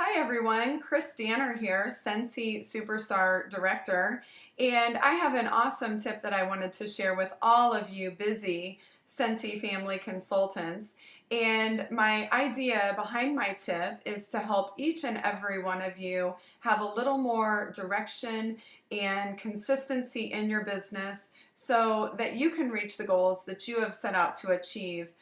Hi everyone, Chris Danner here, Scentsy Superstar Director, and I have an awesome tip that I wanted to share with all of you busy Scentsy Family Consultants. And my idea behind my tip is to help each and every one of you have a little more direction and consistency in your business so that you can reach the goals that you have set out to achieve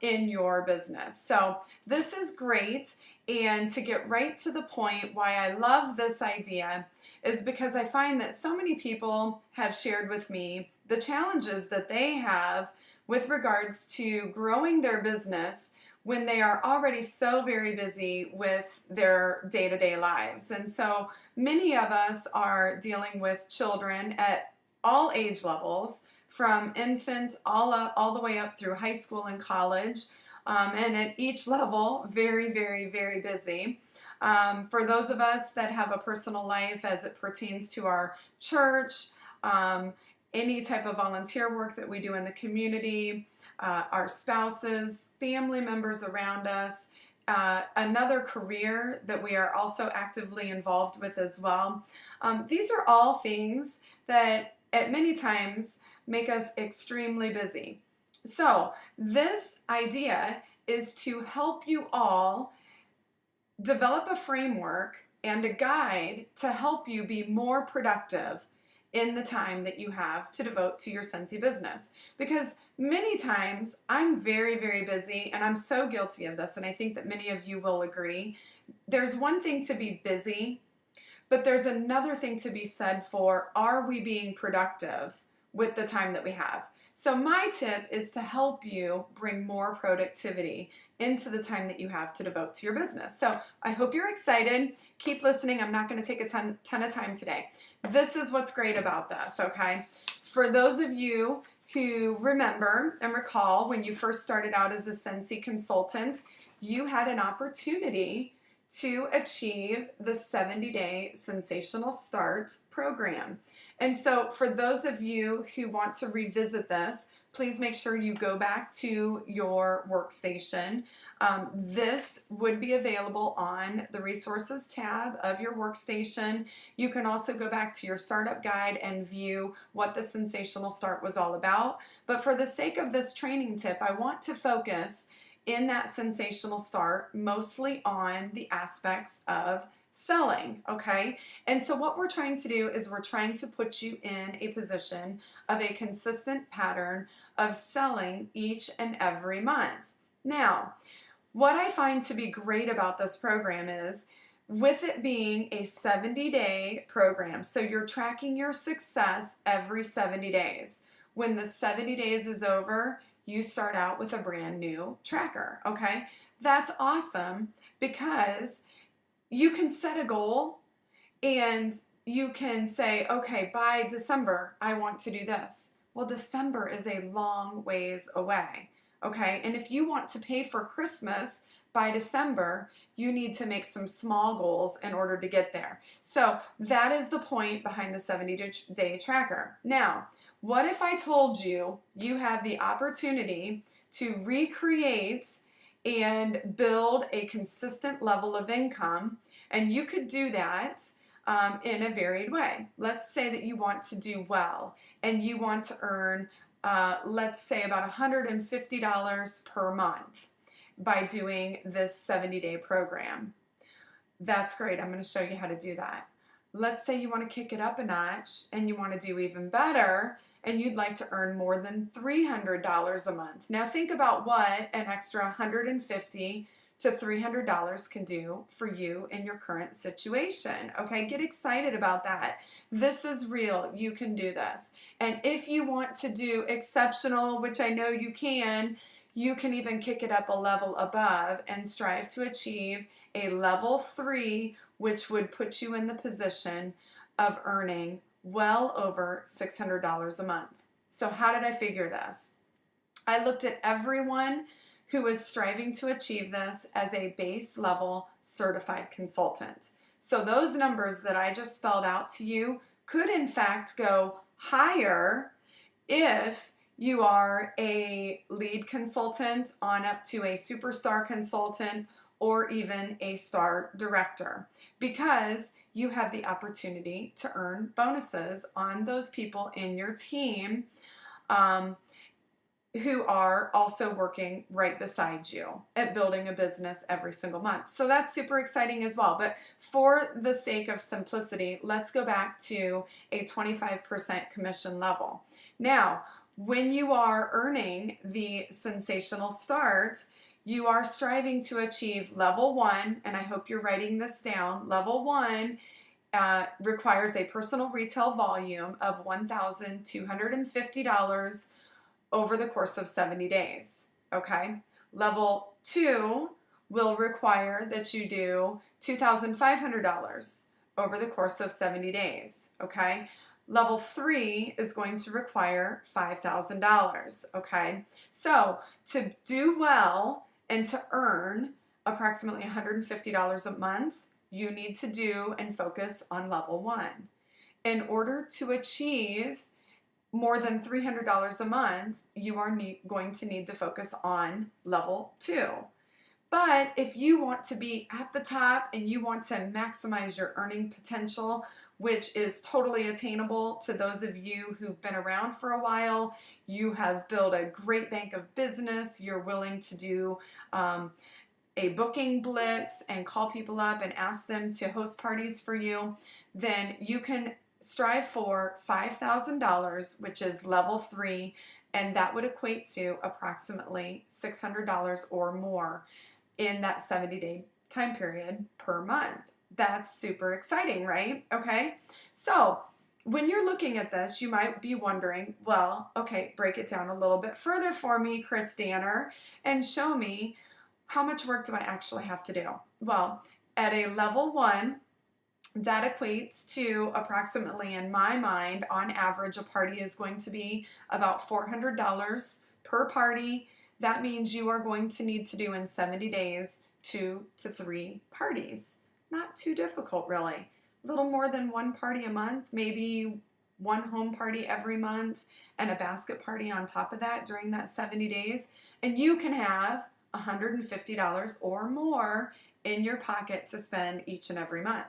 in your business. So this is great. And to get right to the point, why I love this idea is because I find that so many people have shared with me the challenges that they have with regards to growing their business when they are already so very busy with their day-to-day lives. And so many of us are dealing with children at all age levels, from infant all the way up through high school and college. And at each level, very, very, very busy. For those of us that have a personal life as it pertains to our church, any type of volunteer work that we do in the community, our spouses, family members around us, another career that we are also actively involved with as well. These are all things that at many times make us extremely busy. So this idea is to help you all develop a framework and a guide to help you be more productive in the time that you have to devote to your Scentsy business. Because many times I'm very, very busy, and I'm so guilty of this, and I think that many of you will agree. There's one thing to be busy, but there's another thing to be said for, are we being productive with the time that we have? So my tip is to help you bring more productivity into the time that you have to devote to your business. So I hope you're excited. Keep listening. I'm not going to take a ton of time today. This is what's great about this, okay? For those of you who remember and recall when you first started out as a Scentsy consultant, you had an opportunity to achieve the 70-day Sensational Start program. And so for those of you who want to revisit this, please make sure you go back to your workstation. This would be available on the resources tab of your workstation. You can also go back to your startup guide and view what the Sensational Start was all about. But for the sake of this training tip, I want to focus in that Sensational Start mostly on the aspects of selling, okay? And so what we're trying to do is we're trying to put you in a position of a consistent pattern of selling each and every month. Now, what I find to be great about this program is, with it being a 70-day program, so you're tracking your success every 70 days. When the 70 days is over, you start out with a brand new tracker, okay? That's awesome because you can set a goal and you can say, okay, by December, I want to do this. Well, December is a long ways away, okay? And if you want to pay for Christmas by December, you need to make some small goals in order to get there. So that is the point behind the 70-day tracker. Now, what if I told you you have the opportunity to recreate and build a consistent level of income, and you could do that in a varied way? Let's say that you want to do well and you want to earn, let's say, about $150 per month by doing this 70-day program. That's great. I'm going to show you how to do that. Let's say you want to kick it up a notch and you want to do even better, and you'd like to earn more than $300 a month. Now think about what an extra $150 to $300 can do for you in your current situation. Okay, get excited about that. This is real. You can do this. And if you want to do exceptional, which I know you can even kick it up a level above and strive to achieve a level 3, which would put you in the position of earning well over $600 a month. So how did I figure this? I looked at everyone who was striving to achieve this as a base level certified consultant. So those numbers that I just spelled out to you could in fact go higher if you are a lead consultant on up to a superstar consultant, or even a star director, because you have the opportunity to earn bonuses on those people in your team um, who are also working right beside you at building a business every single month. So that's super exciting as well. But for the sake of simplicity, let's go back to a 25% commission level. Now, when you are earning the sensational start, you are striving to achieve level 1, and I hope you're writing this down. Level 1 requires a personal retail volume of $1,250 over the course of 70 days, okay? Level 2 will require that you do $2,500 over the course of 70 days, okay? Level 3 is going to require $5,000, okay? So to do well and to earn approximately $150 a month, you need to do and focus on level 1. In order to achieve more than $300 a month, you are going to need to focus on level 2. But if you want to be at the top and you want to maximize your earning potential, which is totally attainable to those of you who've been around for a while, you have built a great bank of business, you're willing to do a booking blitz and call people up and ask them to host parties for you, then you can strive for $5,000, which is level 3, and that would equate to approximately $600 or more in that 70-day time period per month. That's super exciting, right? Okay, so when you're looking at this, you might be wondering, well, okay, break it down a little bit further for me, Chris Danner, and show me how much work do I actually have to do? Well, at a level 1, that equates to approximately, in my mind, on average, a party is going to be about $400 per party. That means you are going to need to do in 70 days 2 to 3 parties. Not too difficult, really. A little more than 1 party a month, maybe 1 home party every month, and a basket party on top of that during that 70 days. And you can have $150 or more in your pocket to spend each and every month.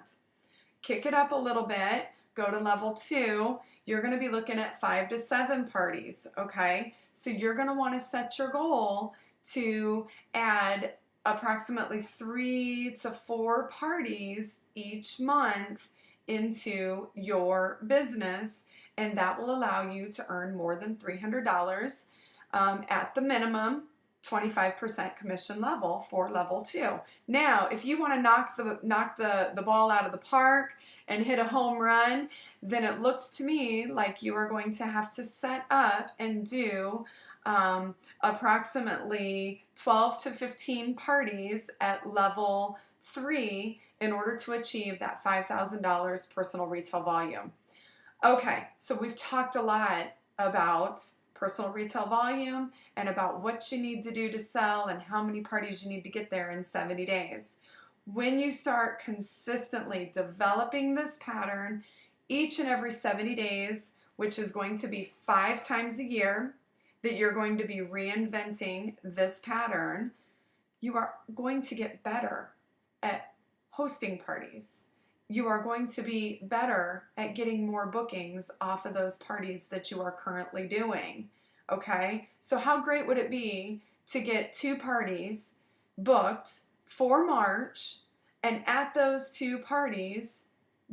Kick it up a little bit, go to level 2, you're going to be looking at 5 to 7 parties, okay? So you're going to want to set your goal to add approximately 3 to 4 parties each month into your business, and that will allow you to earn more than $300 at the minimum 25% commission level for level 2. Now, if you want to knock the ball out of the park and hit a home run, then it looks to me like you are going to have to set up and do approximately 12 to 15 parties at level 3 in order to achieve that $5,000 personal retail volume. Okay, so we've talked a lot about personal retail volume and about what you need to do to sell and how many parties you need to get there in 70 days. When you start consistently developing this pattern each and every 70 days, which is going to be 5 times a year that you're going to be reinventing this pattern, you are going to get better at hosting parties. You are going to be better at getting more bookings off of those parties that you are currently doing, okay? So how great would it be to get 2 parties booked for March, and at those 2 parties,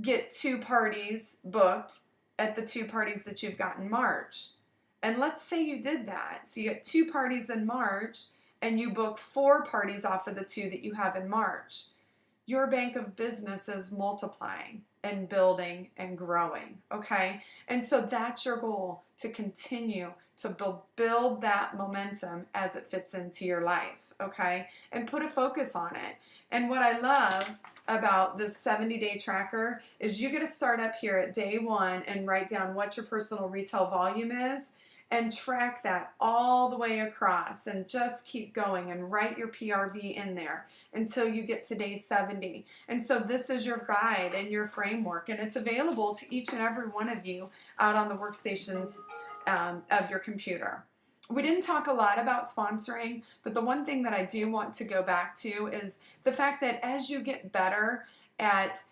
get 2 parties booked at the 2 parties that you've got in March. And let's say you did that. So you get 2 parties in March, and you book 4 parties off of the 2 that you have in March. Your bank of business is multiplying and building and growing, okay? And so that's your goal, to continue to build that momentum as it fits into your life, okay? And put a focus on it. And what I love about this 70-day tracker is you get to start up here at day 1 and write down what your personal retail volume is, and track that all the way across, and just keep going and write your PRV in there until you get to day 70. And so this is your guide and your framework, and it's available to each and every one of you out on the workstations of your computer. We didn't talk a lot about sponsoring, but the one thing that I do want to go back to is the fact that as you get better at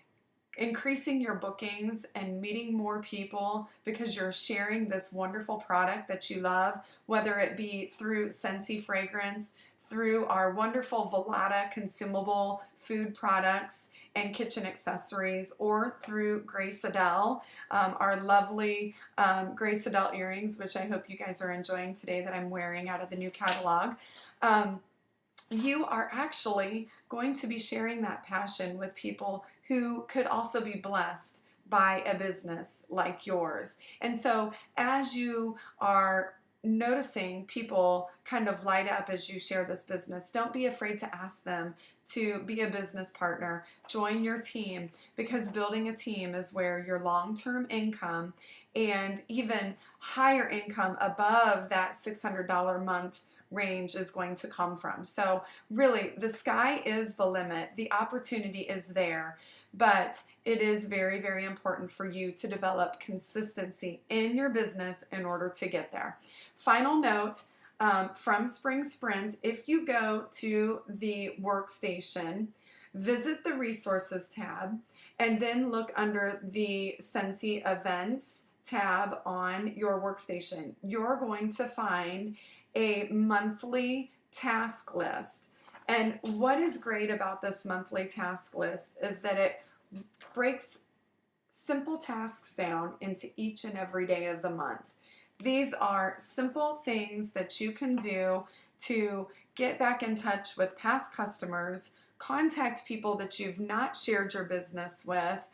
increasing your bookings and meeting more people because you're sharing this wonderful product that you love, whether it be through Scentsy Fragrance, through our wonderful Volata consumable food products and kitchen accessories, or through Grace Adele, our lovely Grace Adele earrings, which I hope you guys are enjoying today that I'm wearing out of the new catalog. You are actually going to be sharing that passion with people who could also be blessed by a business like yours. And so as you are noticing people kind of light up as you share this business, don't be afraid to ask them to be a business partner. Join your team, because building a team is where your long-term income and even higher income above that $600 a month range is going to come from. So really, the sky is the limit. The opportunity is there, but it is very, very important for you to develop consistency in your business in order to get there. Final note from Spring Sprint: if you go to the workstation, visit the resources tab, and then look under the Scentsy events tab on your workstation, you're going to find a monthly task list. And what is great about this monthly task list is that it breaks simple tasks down into each and every day of the month. These are simple things that you can do to get back in touch with past customers, contact people that you've not shared your business with,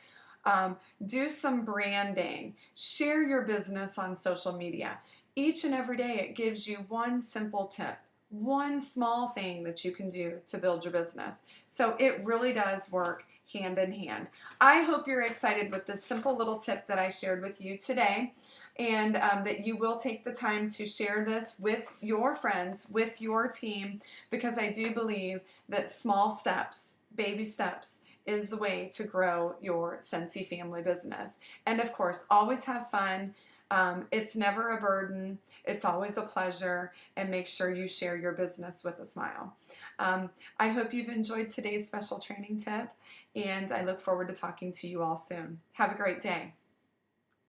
do some branding, share your business on social media. Each and every day it gives you one simple tip, one small thing that you can do to build your business. So it really does work hand in hand. I hope you're excited with this simple little tip that I shared with you today, and that you will take the time to share this with your friends, with your team, because I do believe that small steps, baby steps, is the way to grow your Scentsy family business. And of course, always have fun. It's never a burden. It's always a pleasure. And make sure you share your business with a smile. I hope you've enjoyed today's special training tip, and I look forward to talking to you all soon. Have a great day.